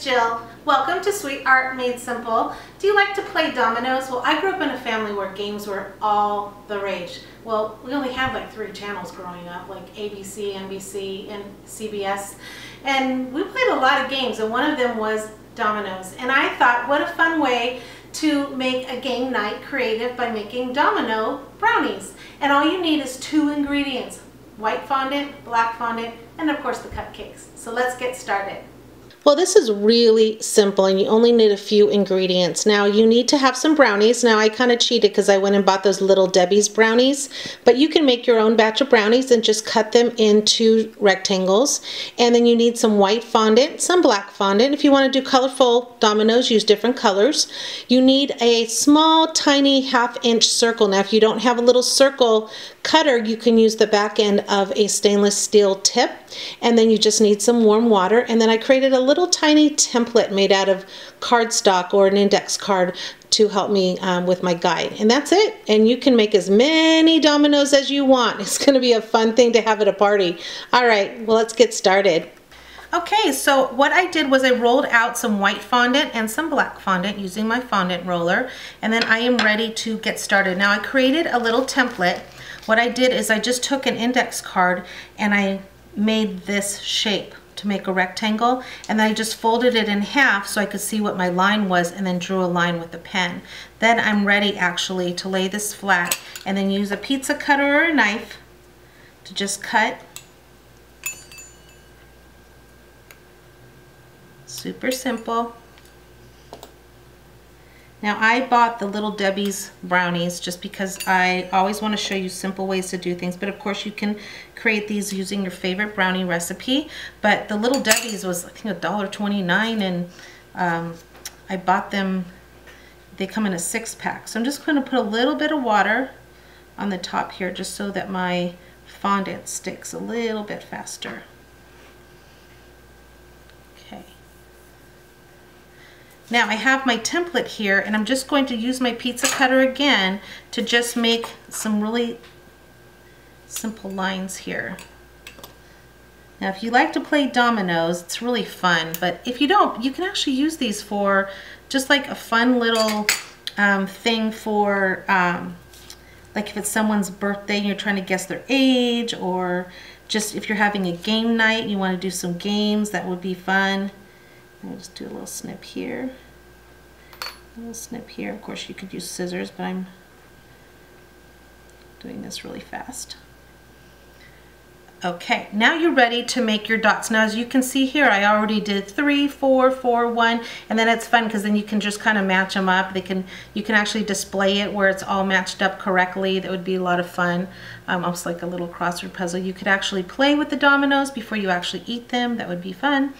Jill. Welcome to Sweet Art Made Simple. Do you like to play dominoes? Well, I grew up in a family where games were all the rage. Well, we only had like 3 channels growing up, like ABC, NBC, and CBS. And we played a lot of games, and one of them was dominoes. And I thought, what a fun way to make a game night creative by making domino brownies. And all you need is 2 ingredients, white fondant, black fondant, and of course the cupcakes. So let's get started. Well, this is really simple and you only need a few ingredients. Now you need to have some brownies. Now I kind of cheated because I went and bought those Little Debbie's brownies, but you can make your own batch of brownies and just cut them into rectangles. And then you need some white fondant, some black fondant. If you want to do colorful dominoes, use different colors. You need a small, tiny 1/2 inch circle. Now if you don't have a little circle cutter, you can use the back end of a stainless steel tip. And then you just need some warm water. And then I created a little tiny template made out of cardstock or an index card to help me with my guide. And that's it. And you can make as many dominoes as you want. It's going to be a fun thing to have at a party. All right, well, let's get started. Okay, so what I did was I rolled out some white fondant and some black fondant using my fondant roller, and then I am ready to get started. Now I created a little template. What I did is I just took an index card and I made this shape to make a rectangle, and then I just folded it in half so I could see what my line was and then drew a line with the pen. Then I'm ready actually to lay this flat and then use a pizza cutter or a knife to just cut. Super simple. Now I bought the Little Debbie's brownies just because I always want to show you simple ways to do things, but of course you can create these using your favorite brownie recipe. But the Little Debbie's was, I think, $1.29, and I bought them, they come in a 6-pack. So I'm just going to put a little bit of water on the top here just so that my fondant sticks a little bit faster. Okay. Now I have my template here, and I'm just going to use my pizza cutter again to just make some really simple lines here. Now if you like to play dominoes, it's really fun, but if you don't, you can actually use these for just like a fun little thing for like if it's someone's birthday and you're trying to guess their age, or just if you're having a game night and you want to do some games, that would be fun. I'll just do a little snip here, a little snip here. Of course you could use scissors, but I'm doing this really fast. Okay, now you're ready to make your dots. Now as you can see here, I already did 3, 4, 4, 1, and then it's fun because then you can just kind of match them up. You can actually display it where it's all matched up correctly. That would be a lot of fun, almost like a little crossword puzzle. You could actually play with the dominoes before you actually eat them. That would be fun.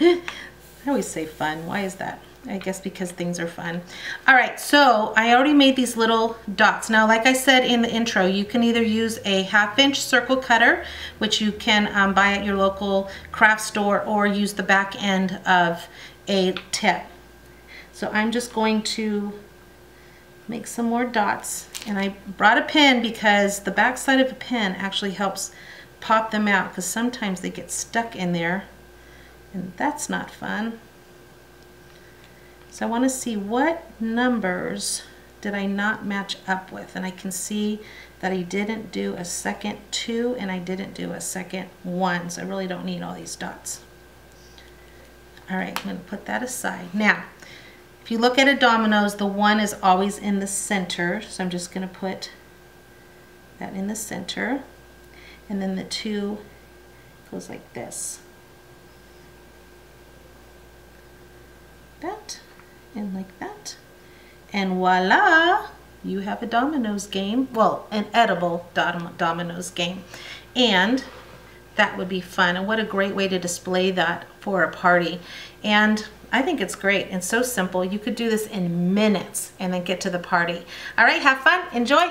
I always say fun. Why is that? I guess because things are fun. All right, so I already made these little dots. Now, like I said in the intro, you can either use a 1/2 inch circle cutter, which you can buy at your local craft store, or use the back end of a tip. So I'm just going to make some more dots. And I brought a pen because the back side of a pen actually helps pop them out, because sometimes they get stuck in there, and that's not fun. So I want to see what numbers did I not match up with, and I can see that I didn't do a second 2 and I didn't do a second 1, so I really don't need all these dots. All right, I'm going to put that aside. Now, if you look at a dominoes, the 1 is always in the center, so I'm just going to put that in the center, and then the 2 goes like this. That. And like that, and voila, you have a dominoes game. Well, an edible dominoes game, and that would be fun. And what a great way to display that for a party. And I think it's great and so simple. You could do this in minutes and then get to the party. All right, have fun, enjoy.